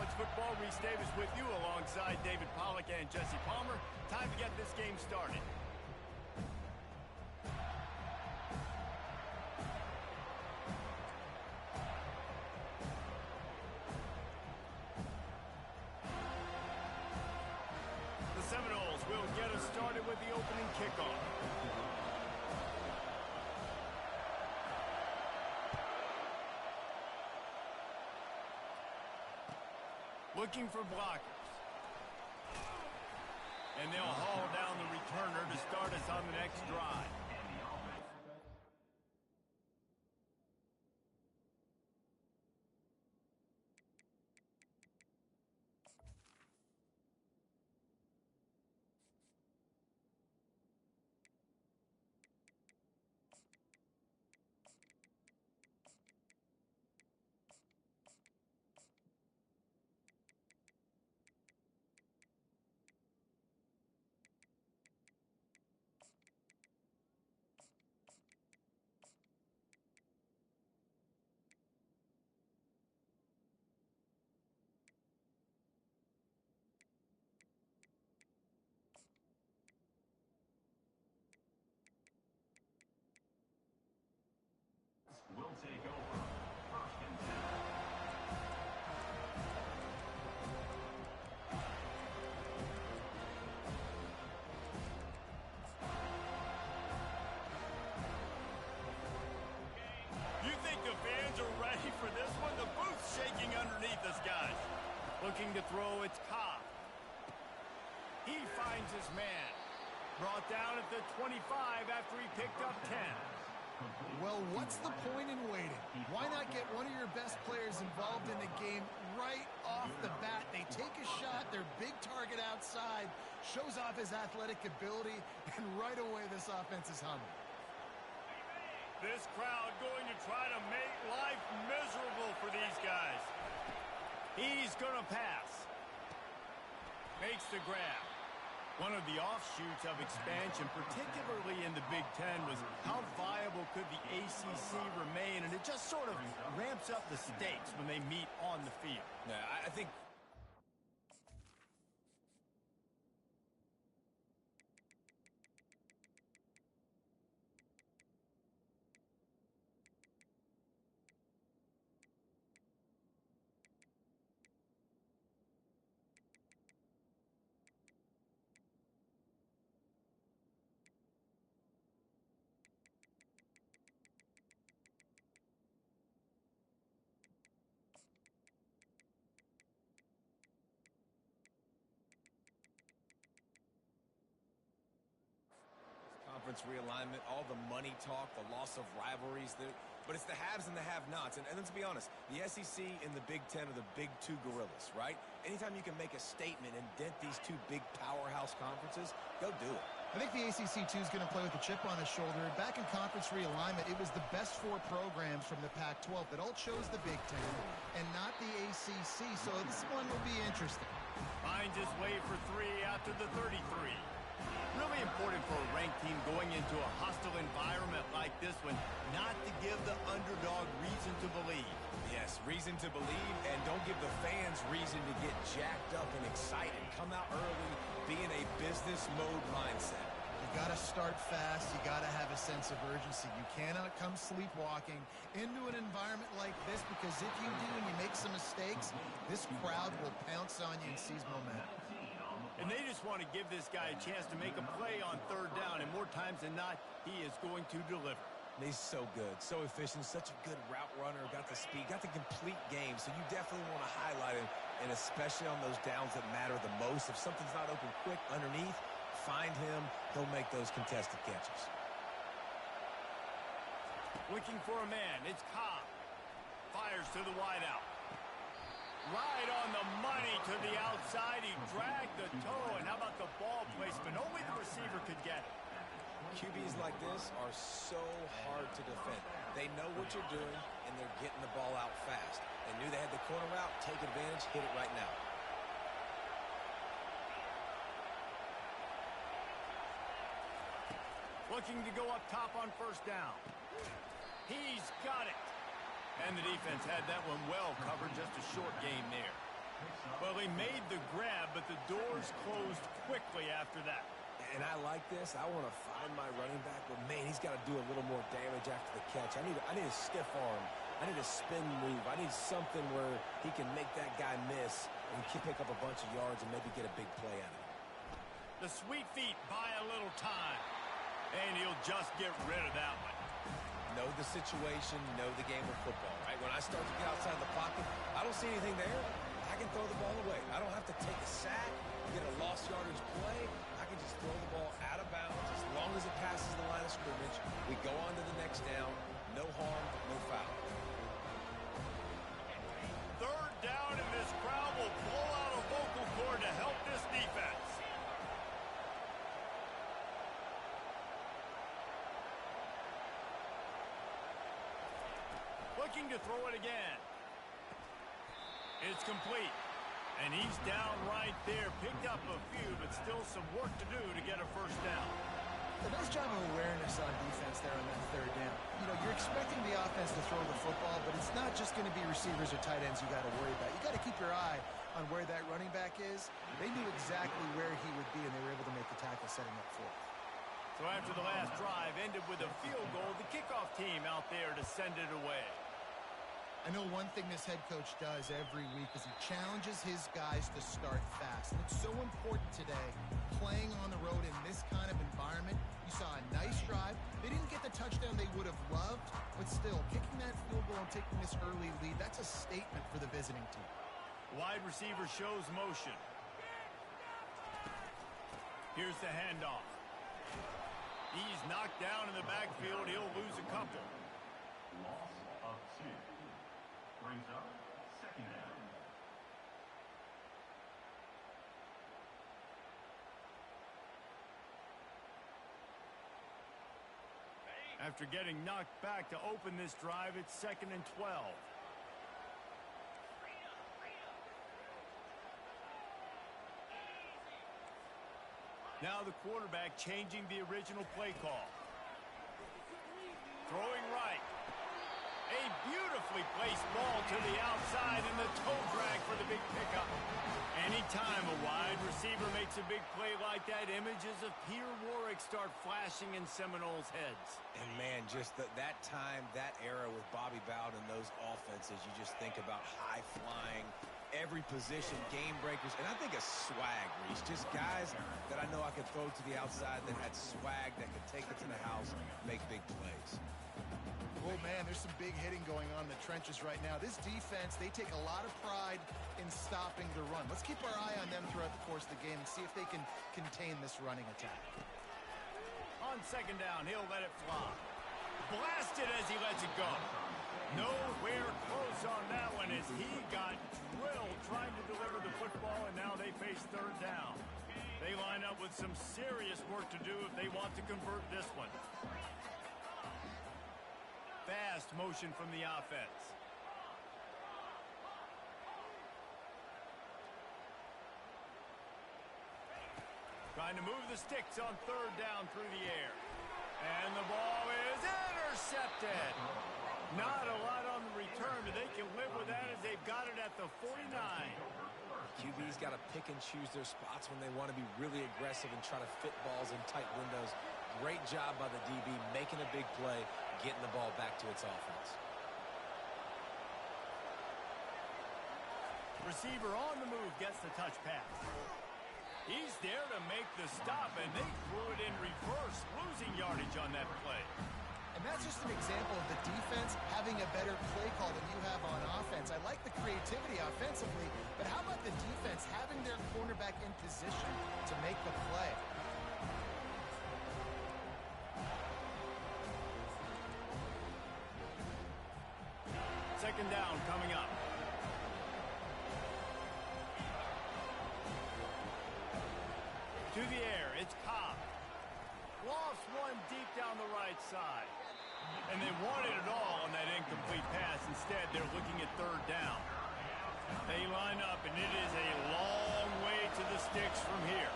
College Football. Reese Davis with you alongside David Pollack and Jesse Palmer. Time to get this game started. The Seminoles will get us started with the opening kickoff. Looking for blockers. And they'll haul down the returner to start us on the next drive. Will take over. First and 10. You think the fans are ready for this one? The booth's shaking underneath us, guys. Looking to throw, it's Cobb. He finds his man. Brought down at the 25 after he picked up 10. Well, what's the point in waiting? Why not get one of your best players involved in the game right off the bat? They take a shot, their big target outside, shows off his athletic ability, and right away this offense is humming. This crowd going to try to make life miserable for these guys. He's going to pass. Makes the grab. One of the offshoots of expansion, particularly in the Big Ten, was how viable could the ACC remain, and it just sort of ramps up the stakes when they meet on the field. Yeah, I think... Conference realignment, all the money talk, the loss of rivalries, but it's the haves and the have-nots. And let's be honest, the SEC and the Big Ten are the big two gorillas, right? Anytime you can make a statement and dent these two big powerhouse conferences, go do it. I think the ACC, too, is going to play with a chip on his shoulder. Back in conference realignment, it was the best four programs from the Pac-12 that all chose the Big Ten and not the ACC, so this one will be interesting. Finds his way for three after the 33. Really important for a ranked team going into a hostile environment like this one, not to give the underdog reason to believe. Yes, reason to believe, and don't give the fans reason to get jacked up and excited. Come out early, be in a business mode mindset. You got to start fast. You got to have a sense of urgency. You cannot come sleepwalking into an environment like this, because if you do and you make some mistakes, this crowd will pounce on you and seize momentum. And they just want to give this guy a chance to make a play on third down, and more times than not, he is going to deliver. And he's so good, so efficient, such a good route runner, got the speed, got the complete game, so you definitely want to highlight him, and especially on those downs that matter the most. If something's not open quick underneath, find him, he'll make those contested catches. Looking for a man, it's Cobb. Fires to the wideout. Right on the money to the outside. He dragged the toe, and how about the ball placement? Only the receiver could get it. QBs like this are so hard to defend. They know what you're doing, and they're getting the ball out fast. They knew they had the corner route, take advantage, hit it right now. Looking to go up top on first down. He's got it. And the defense had that one well covered, just a short game there. Well, he made the grab, but the doors closed quickly after that. And I like this. I want to find my running back, but man, he's got to do a little more damage after the catch. I need a stiff arm. I need a spin move. I need something where he can make that guy miss and pick up a bunch of yards and maybe get a big play out of it. The sweet feet buy a little time, and he'll just get rid of that one. Know the situation, know the game of football, right? When I start to get outside the pocket, I don't see anything there. I can throw the ball away. I don't have to take a sack, get a lost yardage play. I can just throw the ball out of bounds as long as it passes the line of scrimmage. We go on to the next down. No harm, no foul. Third down, and this crowd will blow out a vocal cord to help this defense. Looking to throw it again. It's complete. And he's down right there. Picked up a few, but still some work to do to get a first down. A nice job of awareness on defense there on that third down. You know, you're expecting the offense to throw the football, but it's not just going to be receivers or tight ends you got to worry about. You got to keep your eye on where that running back is. They knew exactly where he would be, and they were able to make the tackle setting up for him. So after the last drive ended with a field goal, the kickoff team out there to send it away. I know one thing this head coach does every week is he challenges his guys to start fast. And it's so important today, playing on the road in this kind of environment. You saw a nice drive. They didn't get the touchdown they would have loved, but still, kicking that field goal and taking this early lead, that's a statement for the visiting team. Wide receiver shows motion. Here's the handoff. He's knocked down in the backfield. He'll lose a couple. Loss of 2. Brings up second down. After getting knocked back to open this drive, it's 2nd and 12. Now the quarterback changing the original play call. Throwing right. A beautifully placed ball to the outside and the toe drag for the big pickup. Anytime a wide receiver makes a big play like that, images of Peter Warwick start flashing in Seminoles' heads. And man, just that time, that era with Bobby Bowden and those offenses, you just think about high flying, every position, game breakers, and I think of swag, Reese. Just guys that I know I could throw to the outside that had swag that could take it to the house, make big plays. Oh, man, there's some big hitting going on in the trenches right now. This defense, they take a lot of pride in stopping the run. Let's keep our eye on them throughout the course of the game and see if they can contain this running attack. On 2nd down, he'll let it fly. Blasted as he lets it go. Nowhere close on that one as he got drilled trying to deliver the football, and now they face 3rd down. They line up with some serious work to do if they want to convert this one. Fast motion from the offense. Trying to move the sticks on 3rd down through the air. And the ball is intercepted. Not a lot on the return, but they can live with that as they've got it at the 49. QB's got to pick and choose their spots when they want to be really aggressive and try to fit balls in tight windows. Great job by the DB making a big play, getting the ball back to its offense. Receiver on the move gets the touch pass. He's there to make the stop, and they threw it in reverse, losing yardage on that play. And that's just an example of the defense having a better play call than you have on offense. I like the creativity offensively, but how about the defense having their cornerback in position to make the play? Second down coming up. To the air, it's Cobb. Lofts one deep down the right side. And they wanted it all on that incomplete pass. Instead, they're looking at 3rd down. They line up, and it is a long way to the sticks from here.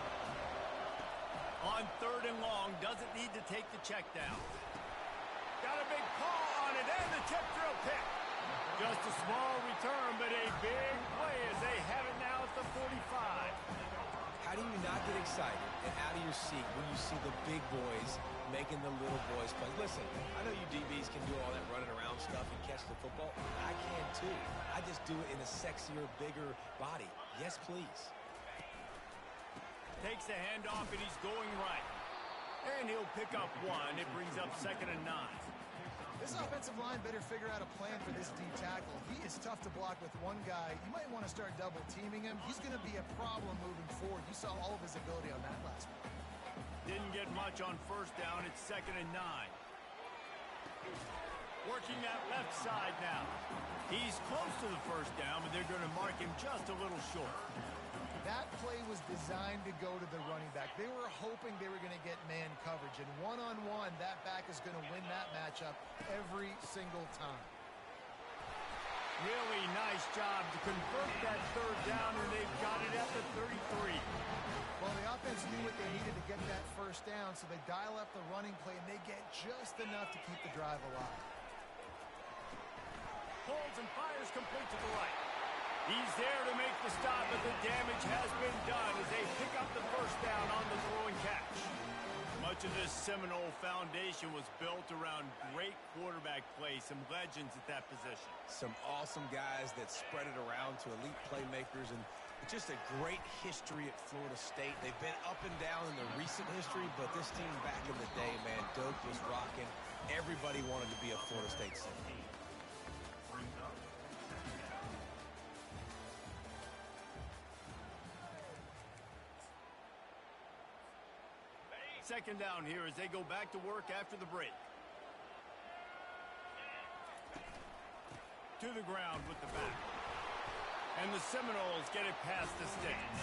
On 3rd and long, doesn't need to take the check down. Got a big paw on it, and the tip drill pick. Just a small return, but a big play as they have it now at the 49. seat when you see the big boys making the little boys play. Listen, I know you DBs can do all that running around stuff and catch the football. I can too. I just do it in a sexier, bigger body. Yes, please. Takes the handoff, and he's going right. And he'll pick up one. It brings up 2nd and 9. This offensive line better figure out a plan for this D tackle. He is tough to block with one guy. You might want to start double teaming him. He's going to be a problem moving forward. You saw all of his ability on that last one. Didn't get much on 1st down. It's 2nd and 9. Working that left side now. He's close to the 1st down, but they're going to mark him just a little short. That play was designed to go to the running back. They were hoping they were going to get man coverage. And one-on-one, that back is going to win that matchup every single time. Really nice job to convert that 3rd down, and they've got it at the 33. Well, the offense knew what they needed to get that 1st down, so they dial up the running play, and they get just enough to keep the drive alive. Pulls and fires complete to the right. He's there to make the stop, but the damage has been done as they pick up the 1st down on the throw and catch. Much of this Seminole foundation was built around great quarterback play, some legends at that position. Some awesome guys that spread it around to elite playmakers, and just a great history at Florida State. They've been up and down in the recent history, but this team back in the day, man, Doak was rocking. Everybody wanted to be a Florida State Seminole. Second down here as they go back to work after the break. To the ground with the back. And the Seminoles get it past the sticks.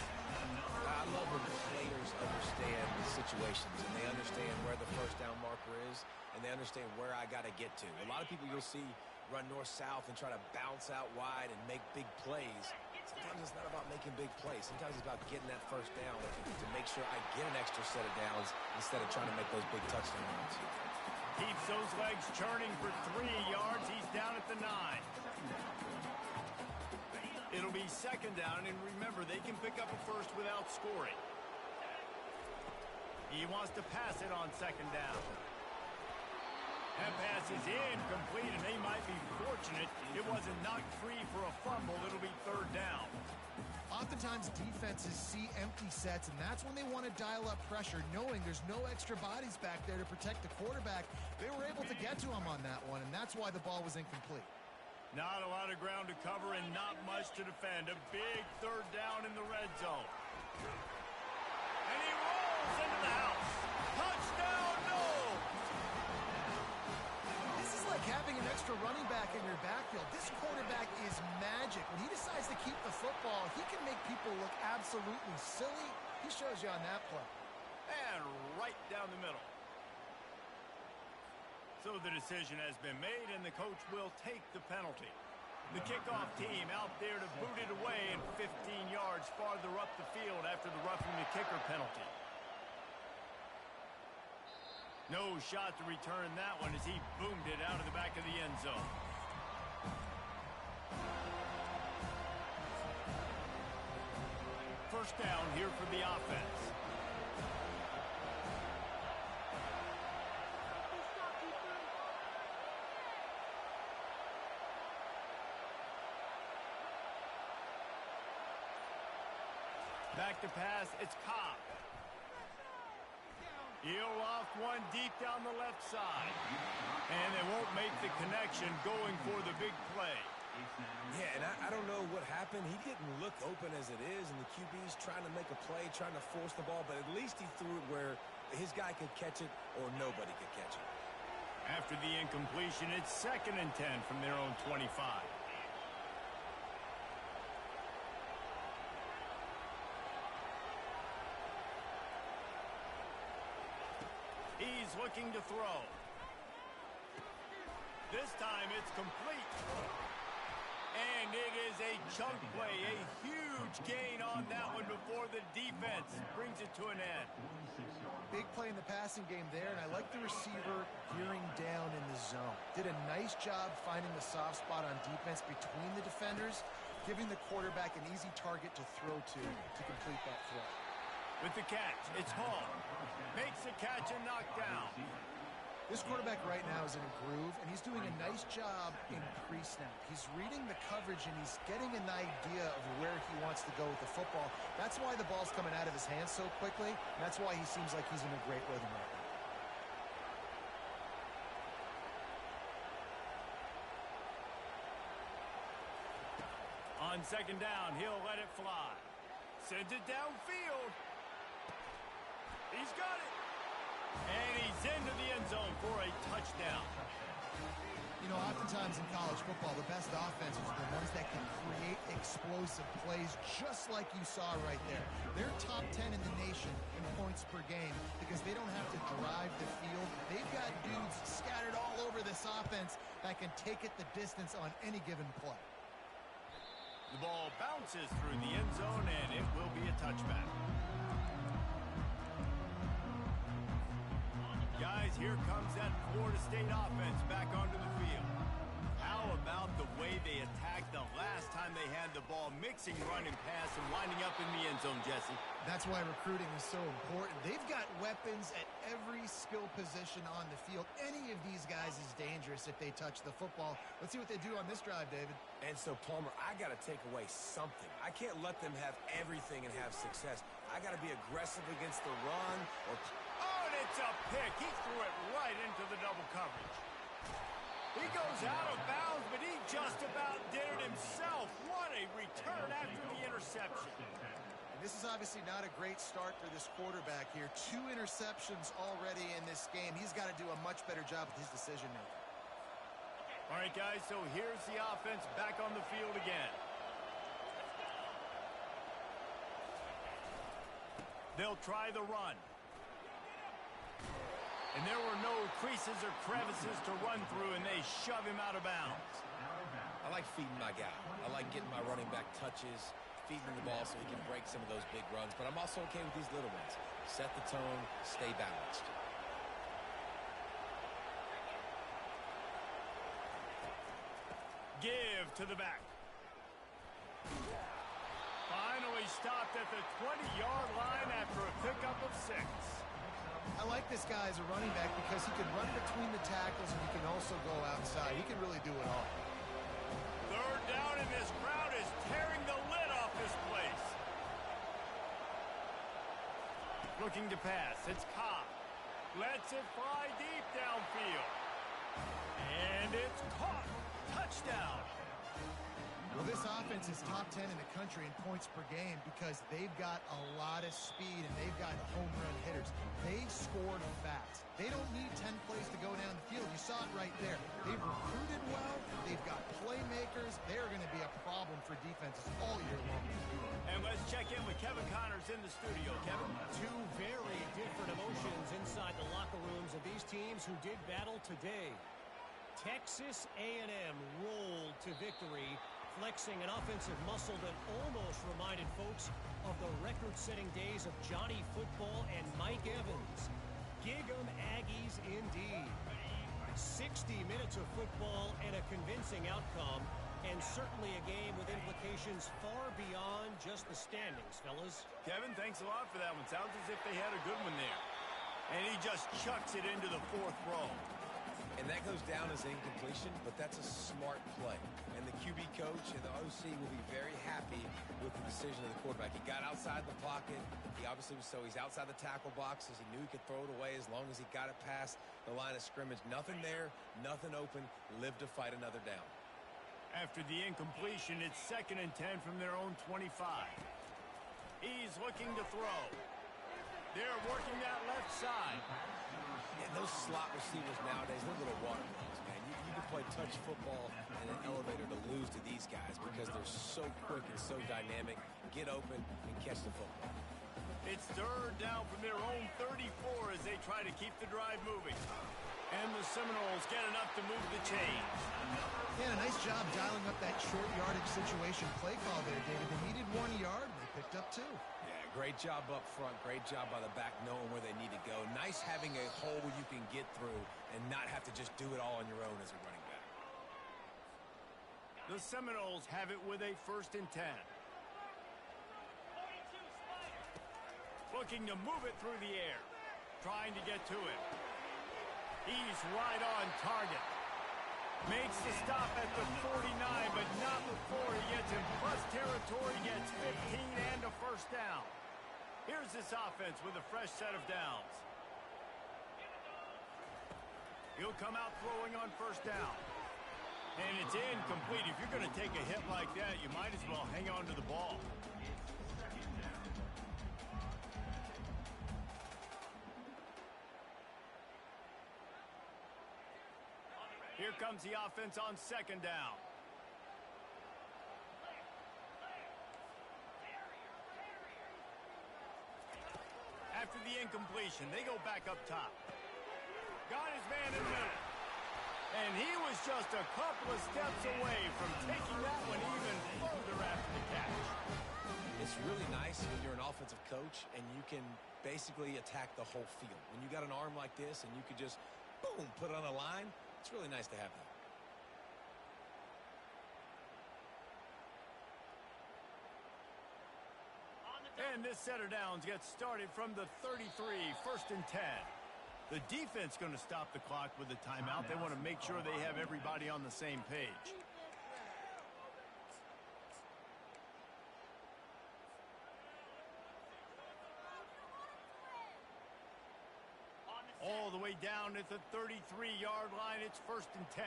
I love when the players understand the situations and they understand where the 1st down marker is and they understand where I got to get to. A lot of people you'll see run north-south and try to bounce out wide and make big plays. Sometimes it's not about making big plays. Sometimes it's about getting that 1st down to make sure I get an extra set of downs instead of trying to make those big touchdown runs. Keeps those legs churning for 3 yards. He's down at the 9. It'll be 2nd down, and remember, they can pick up a 1st without scoring. He wants to pass it on 2nd down. That pass is incomplete, and they might be fortunate it wasn't knocked free for a fumble. It'll be 3rd down. Oftentimes, defenses see empty sets, and that's when they want to dial up pressure, knowing there's no extra bodies back there to protect the quarterback. They were able to get to him on that one, and that's why the ball was incomplete. Not a lot of ground to cover and not much to defend. A big 3rd down in the red zone. And he rolls into the house. Touchdown, no! This is like having an extra running back in your backfield. This quarterback is magic. When he decides to keep the football, he can make people look absolutely silly. He shows you on that play. And right down the middle. So the decision has been made, and the coach will take the penalty. The kickoff team out there to boot it away and 15 yards farther up the field after the roughing the kicker penalty. No shot to return that one as he boomed it out of the back of the end zone. First down here for the offense. Back to pass, it's Cobb. He'll loft one deep down the left side. And they won't make the connection going for the big play. Yeah, and I don't know what happened. He didn't look open as it is, and the QB's trying to make a play, trying to force the ball, but at least he threw it where his guy could catch it or nobody could catch it. After the incompletion, it's 2nd and 10 from their own 25. He's looking to throw. This time it's complete. And it is a chunk play, a huge gain on that one before the defense brings it to an end. Big play in the passing game there, and I like the receiver gearing down in the zone. Did a nice job finding the soft spot on defense between the defenders, giving the quarterback an easy target to throw to complete that throw. With the catch, it's Hall. Makes the catch and knocked down. This quarterback right now is in a groove, and he's doing a nice job in pre-snap. He's reading the coverage, and he's getting an idea of where he wants to go with the football. That's why the ball's coming out of his hands so quickly, and that's why he seems like he's in a great rhythm right now. On second down, he'll let it fly. Sends it downfield. He's got it. And he's into the end zone for a touchdown. You know, oftentimes in college football, the best offenses are the ones that can create explosive plays just like you saw right there. They're top 10 in the nation in points per game because they don't have to drive the field. They've got dudes scattered all over this offense that can take it the distance on any given play. The ball bounces through the end zone, and it will be a touchback. Guys, here comes that Florida State offense back onto the field. How about the way they attacked the last time they had the ball, mixing run and pass and winding up in the end zone, Jesse? That's why recruiting is so important. They've got weapons at every skill position on the field. Any of these guys is dangerous if they touch the football. Let's see what they do on this drive, David. And so, Palmer, I got to take away something. I can't let them have everything and have success. I got to be aggressive against the run or... Oh, and it's a pick. He threw it right into the double coverage. He goes out of bounds, but he just about did it himself. What a return after the interception. And this is obviously not a great start for this quarterback here. 2 interceptions already in this game. He's got to do a much better job with his decision making. All right, guys, so here's the offense back on the field again. They'll try the run. And there were no creases or crevices to run through, and they shove him out of bounds. I like feeding my guy. I like getting my running back touches, feeding the ball so he can break some of those big runs. But I'm also okay with these little ones. Set the tone, stay balanced. Give to the back. Finally stopped at the 20-yard line after a pickup of 6. I like this guy as a running back because he can run between the tackles and he can also go outside. He can really do it all. Third down, and this crowd is tearing the lid off this place. Looking to pass. It's Cobb. Lets it fly deep downfield. And it's caught. Touchdown. Well, this offense is top 10 in the country in points per game because they've got a lot of speed and they've got home run hitters. They scored fast. They don't need 10 plays to go down the field. You saw it right there. They've recruited well. They've got playmakers. They're going to be a problem for defenses all year long. And let's check in with Kevin Connors in the studio. Kevin? 2 very different emotions inside the locker rooms of these teams who did battle today. Texas A&M rolled to victory, flexing an offensive muscle that almost reminded folks of the record-setting days of Johnny Football and Mike Evans. Gig 'em Aggies indeed. 60 minutes of football and a convincing outcome, and certainly a game with implications far beyond just the standings, fellas. Kevin, thanks a lot for that one. Sounds as if they had a good one there. And he just chucks it into the 4th row. And that goes down as incompletion, but that's a smart play. And the QB coach and the OC will be very happy with the decision of the quarterback. He got outside the pocket. He obviously was he's outside the tackle boxes. He knew he could throw it away as long as he got it past the line of scrimmage. Nothing there, nothing open. Live to fight another down. After the incompletion, it's 2nd and 10 from their own 25. He's looking to throw. They're working that left side. And those slot receivers nowadays, they're little watermelons, man. You can play touch football in an elevator to lose to these guys because they're so quick and so dynamic. Get open and catch the football. It's 3rd down from their own 34 as they try to keep the drive moving. And the Seminoles get enough to move the chains. Yeah, a nice job dialing up that short yardage situation play call there, David. They needed 1 yard. They picked up 2. Great job up front. Great job by the back knowing where they need to go. Nice having a hole where you can get through and not have to just do it all on your own as a running back. The Seminoles have it with a 1st and 10. Looking to move it through the air. Trying to get to him. He's right on target. Makes the stop at the 49, but not before he gets in plus territory, gets 15 and a first down. Here's this offense with a fresh set of downs. He'll come out throwing on first down. And it's incomplete. If you're going to take a hit like that, you might as well hang on to the ball. Here comes the offense on second down. After the incompletion, they go back up top. Got his man in the middle. And he was just a couple of steps away from taking that one even further after the catch. It's really nice when you're an offensive coach and you can basically attack the whole field. When you got an arm like this and you could just, boom, put it on a line, it's really nice to have that. And this set of downs gets started from the 33, first and 10. The defense going to stop the clock with a timeout. They want to make sure they have everybody on the same page. All the way down at the 33-yard line, it's first and 10.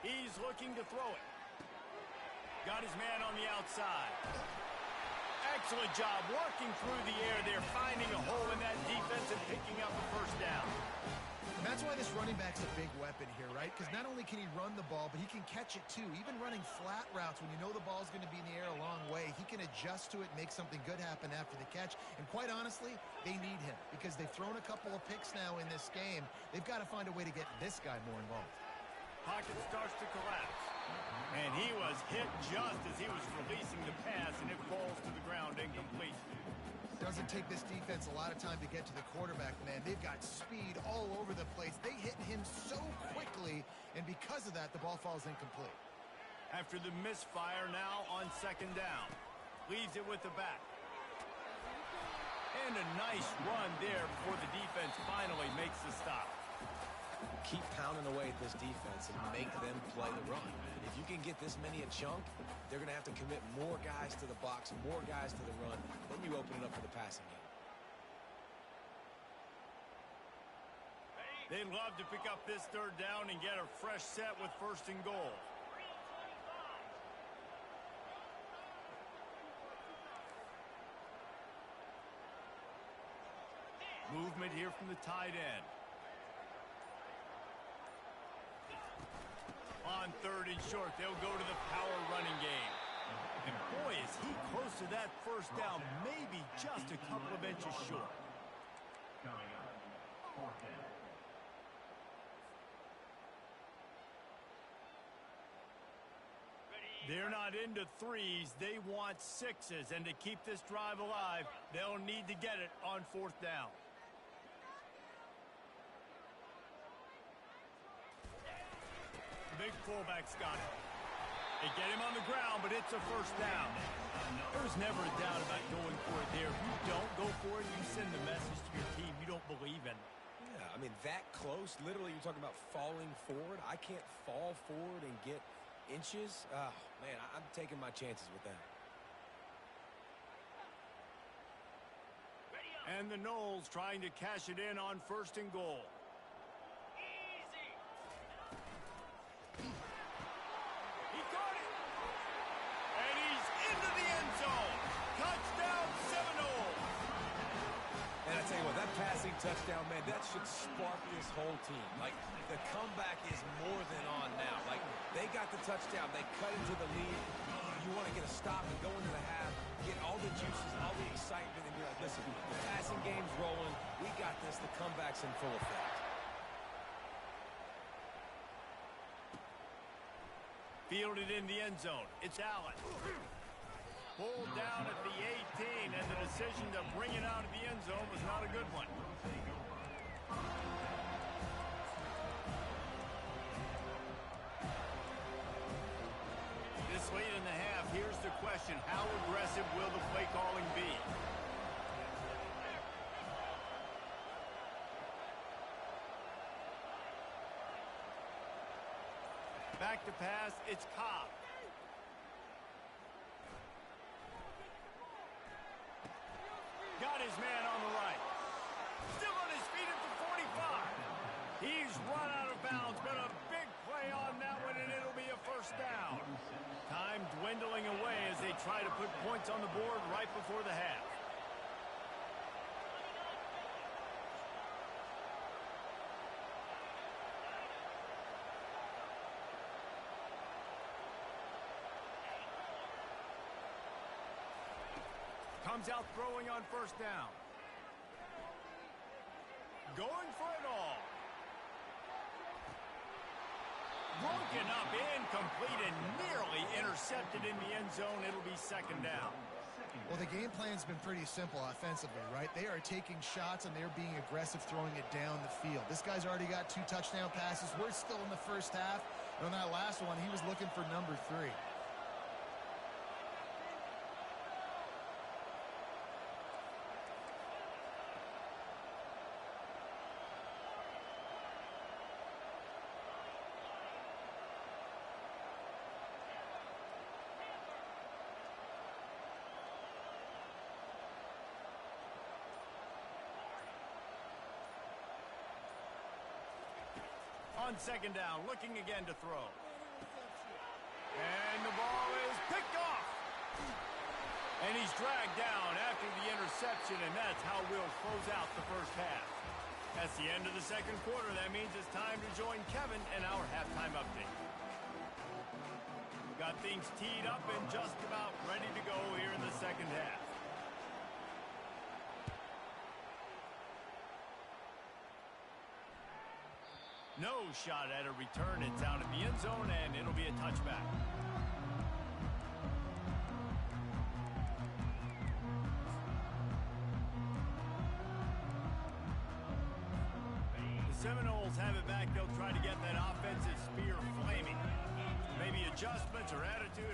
He's looking to throw it. Got his man on the outside. Excellent job working through the air there, finding a hole in that defense and picking up a first down. And that's why this running back's a big weapon here, right? Because not only can he run the ball, but he can catch it too. Even running flat routes when you know the ball's going to be in the air a long way, he can adjust to it, make something good happen after the catch. And quite honestly, they need him because they've thrown a couple of picks now in this game. They've got to find a way to get this guy more involved. Pocket starts to collapse. And he was hit just as he was releasing the pass, and it falls to the ground incomplete. Doesn't take this defense a lot of time to get to the quarterback, man. They've got speed all over the place. They hit him so quickly, and because of that, the ball falls incomplete. After the misfire, now on second down. Leaves it with the back. And a nice run there before the defense finally makes the stop. Keep pounding away at this defense and make them play the run. If you can get this many a chunk, they're going to have to commit more guys to the box, more guys to the run. Then you open it up for the passing game. They'd love to pick up this third down and get a fresh set with first and goal. Movement here from the tight end. On third and short, they'll go to the power running game. And boy, is he close to that first down, maybe just a couple of inches short. Coming up, fourth down. They're not into threes. They want sixes. And to keep this drive alive, they'll need to get it on fourth down. Big fullback's got it. They get him on the ground, but it's a first down. There's never a doubt about going for it there. If you don't go for it, you send a message to your team you don't believe in. Yeah, I mean, that close, literally you're talking about falling forward. I can't fall forward and get inches. Oh, man, I'm taking my chances with that. And the Knowles trying to cash it in on first and goal. He caught it. And he's into the end zone. Touchdown, Seminoles. And I tell you what, that passing touchdown, man, that should spark this whole team. Like, the comeback is more than on now. Like, they got the touchdown. They cut into the lead. You want to get a stop and go into the half, get all the juices, all the excitement, and be like, listen, the passing game's rolling. We got this. The comeback's in full effect. Fielded in the end zone. It's Allen. Pulled down at the 18, and the decision to bring it out of the end zone was not a good one. This late in the half, here's the question. question, how aggressive will the play calling be? Back to pass, it's Cobb. Got his man on the right. Still on his feet at the 45. He's run out of bounds, but a big play on that one, and it'll be a first down. Time dwindling away as they try to put points on the board right before the half. Comes out throwing on first down. Going for it all. Broken up, incomplete, and nearly intercepted in the end zone. It'll be second down. Well, the game plan's been pretty simple offensively, right? They are taking shots, and they're being aggressive throwing it down the field. This guy's already got 2 touchdown passes. We're still in the first half. And on that last one, he was looking for number 3. On second down, looking again to throw. And the ball is picked off. And he's dragged down after the interception, and that's how we'll close out the first half. That's the end of the second quarter. That means it's time to join Kevin in our halftime update. Got things teed up and just about ready to go here in the second half. No shot at a return. It's out of the end zone, and it'll be a touchback. The Seminoles have it back. They'll try to get that offensive spear flaming. Maybe adjustments or attitude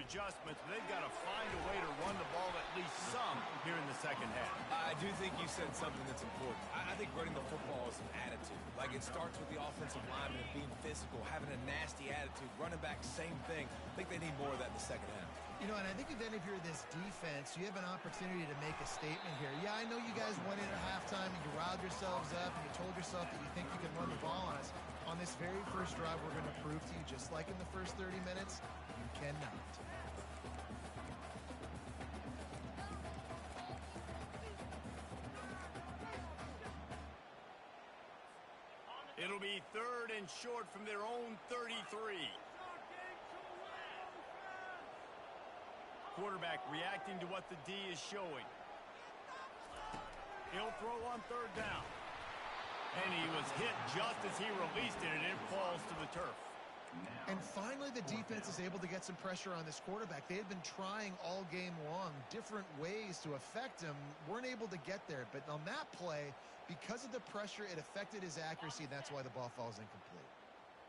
adjustments, but they've got to find a way to run the ball at least some here in the second half. I do think you said something that's important. I think running the football is an attitude. Like, it starts with the offensive lineman being physical, having a nasty attitude. Running back, same thing. I think they need more of that in the second half. You know, and I think if any of you're this defense, you have an opportunity to make a statement here. Yeah, I know you guys went in at halftime and you riled yourselves up and you told yourself that you think you can run the ball on us. On this very first drive, we're going to prove to you, just like in the first 30 minutes, you cannot. It'll be third and short from their own 33. Quarterback reacting to what the D is showing. He'll throw on third down. And he was hit just as he released it, and it falls to the turf. And finally, the defense is able to get some pressure on this quarterback. They had been trying all game long different ways to affect him. Weren't able to get there. But on that play, because of the pressure, it affected his accuracy, and that's why the ball falls incomplete.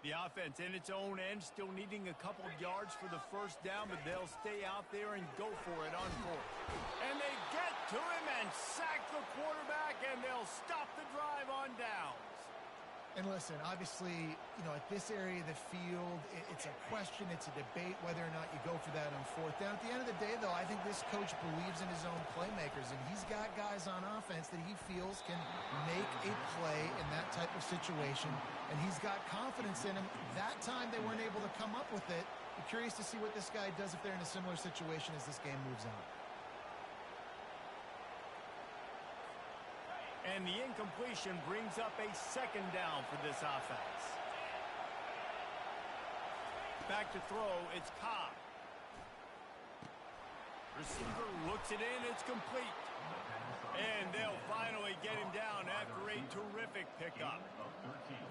The offense in its own end, still needing a couple of yards for the first down, but they'll stay out there and go for it on fourth. And they get to him and sack the quarterback, and they'll stop the drive on downs. And listen, obviously, you know, at this area of the field, it's a question, it's a debate whether or not you go for that on fourth down. At the end of the day, though, I think this coach believes in his own playmakers, and he's got guys on offense that he feels can make a play in that type of situation, and he's got confidence in him. That time, they weren't able to come up with it. I'm curious to see what this guy does if they're in a similar situation as this game moves on. And the incompletion brings up a second down for this offense. Back to throw, it's Cobb. Receiver looks it in, it's complete. And they'll finally get him down after a terrific pickup.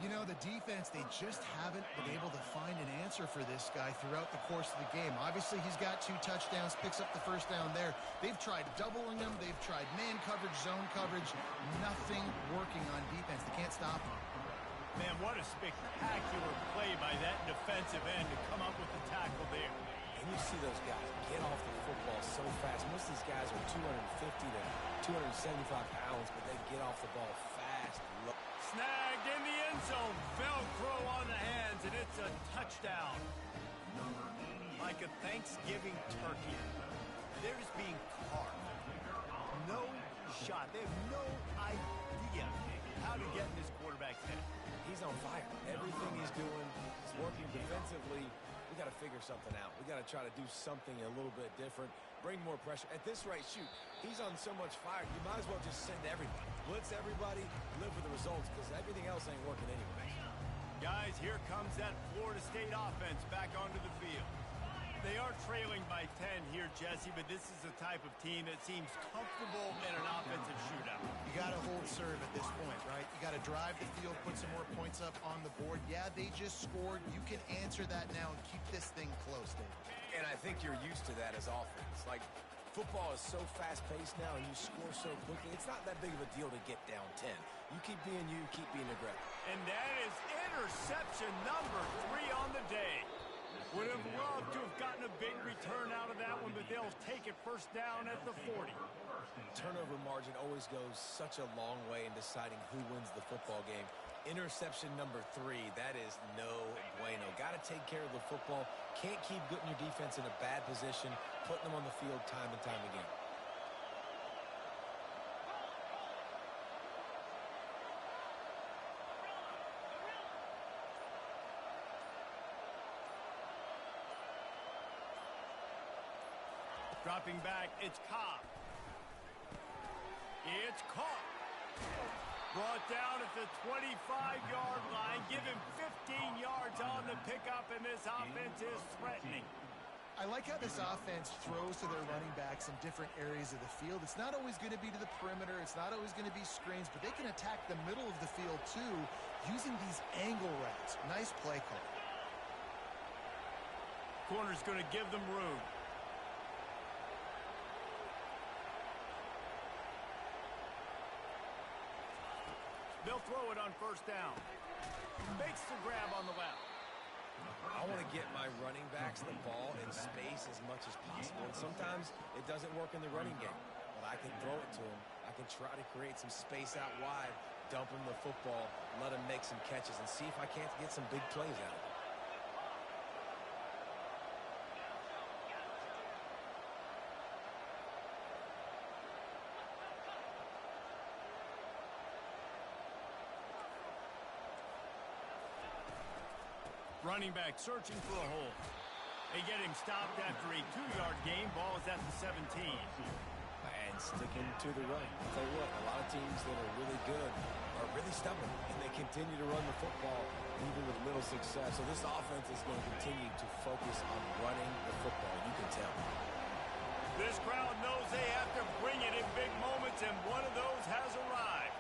You know, the defense, they just haven't been able to find an answer for this guy throughout the course of the game. Obviously, he's got 2 touchdowns, picks up the first down there. They've tried doubling him. They've tried man coverage, zone coverage. Nothing working on defense. They can't stop him. Man, what a spectacular play by that defensive end to come up with the tackle there. And, you you see those guys get off the football so fast. Most of these guys are 250 to 275 pounds, but they get off the ball fast. Snagged in the end zone. Velcro on the hands, and it's a touchdown. Like a Thanksgiving turkey. They're just being carved. No shot. They have no idea how to get in this quarterback's head. He's on fire. Everything he's doing is working defensively. We got to figure something out. We got to try to do something a little bit different. Bring more pressure. At this rate, shoot, he's on so much fire, you might as well just send everybody. Blitz everybody, live with the results, because everything else ain't working anyway. Guys, here comes that Florida State offense back onto the field. They are trailing by 10 here, Jesse, but this is the type of team that seems comfortable in an offensive shootout. You got to hold serve at this point, right? You got to drive the field, put some more points up on the board. Yeah, they just scored. You can answer that now and keep this thing close, David. And I think you're used to that as offense. Like, football is so fast-paced now, and you score so quickly. It's not that big of a deal to get down 10. You keep being you, keep being aggressive. And that is interception number 3 on the day. Would have loved to have gotten a big return out of that one, but they'll take it first down at the 40. Turnover margin always goes such a long way in deciding who wins the football game. Interception number 3, that is no bueno. Got to take care of the football. Can't keep putting your defense in a bad position, putting them on the field time and time again. Dropping back, it's Cobb. It's caught. Brought down at the 25-yard line. Give him 15 yards on the pickup, and this offense is threatening. I like how this offense throws to their running backs in different areas of the field. It's not always going to be to the perimeter. It's not always going to be screens, but they can attack the middle of the field, too, using these angle routes. Nice play call. Corner's going to give them room. They'll throw it on first down. Makes the grab on the left. I want to get my running backs the ball in space as much as possible. And sometimes it doesn't work in the running game. But I can throw it to them. I can try to create some space out wide, dump them the football, let them make some catches, and see if I can't get some big plays out of it. Running back searching for a hole. They get him stopped after a 2-yard gain. Ball is at the 17. And sticking to the run. I'll tell you what, a lot of teams that are really good are really stubborn, and they continue to run the football even with little success. So this offense is going to continue to focus on running the football. You can tell. This crowd knows they have to bring it in big moments, and one of those has arrived.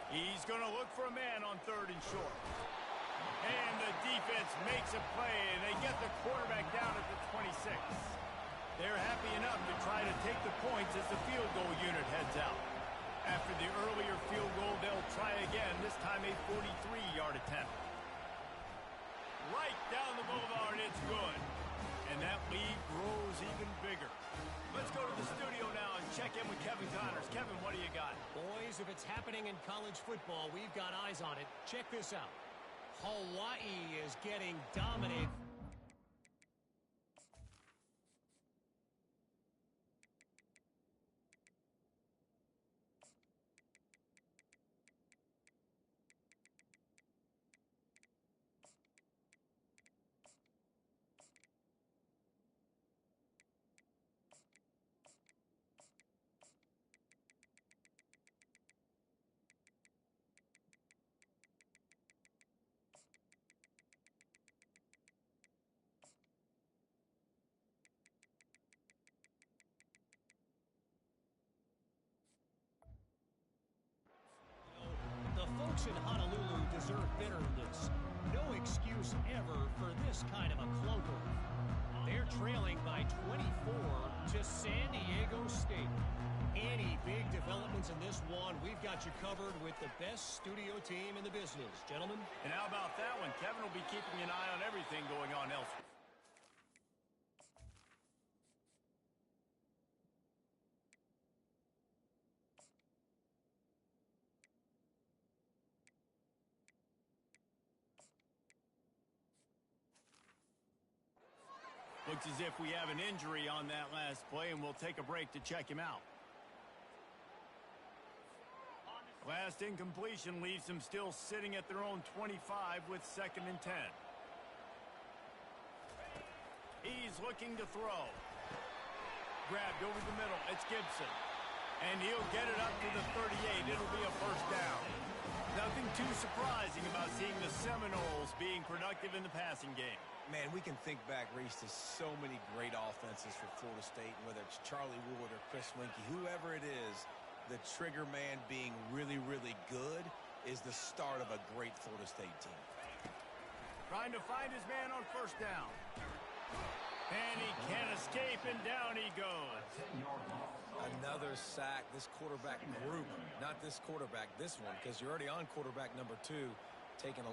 He's going to look for a man on 3rd and short. And the defense makes a play, and they get the quarterback down at the 26. They're happy enough to try to take the points as the field goal unit heads out. After the earlier field goal, they'll try again, this time a 43-yard attempt. Right down the boulevard, it's good. And that lead grows even bigger. Let's go to the studio now and check in with Kevin Connors. Kevin, what do you got? Boys, if it's happening in college football, we've got eyes on it. Check this out. Hawaii is getting dominated. The folks in Honolulu deserve bitterness. No excuse ever for this kind of a clunker. They're trailing by 24 to San Diego State. Any big developments in this one. We've got you covered with the best studio team in the business, gentlemen. And how about that one? Kevin will be keeping an eye on everything going on elsewhere. Looks as if we have an injury on that last play, and we'll take a break to check him out. Last incompletion leaves them still sitting at their own 25 with 2nd and 10. He's looking to throw. Grabbed over the middle. It's Gibson. And he'll get it up to the 38. It'll be a first down. Nothing too surprising about seeing the Seminoles being productive in the passing game. Man, we can think back, Reese, to so many great offenses for Florida State, whether it's Charlie Wood or Chris Winkie, whoever it is, the trigger man being really, really good is the start of a great Florida State team. Trying to find his man on first down. And he can't escape, and down he goes. Another sack. This quarterback group, not this quarterback, this one, because you're already on quarterback number 2, taking a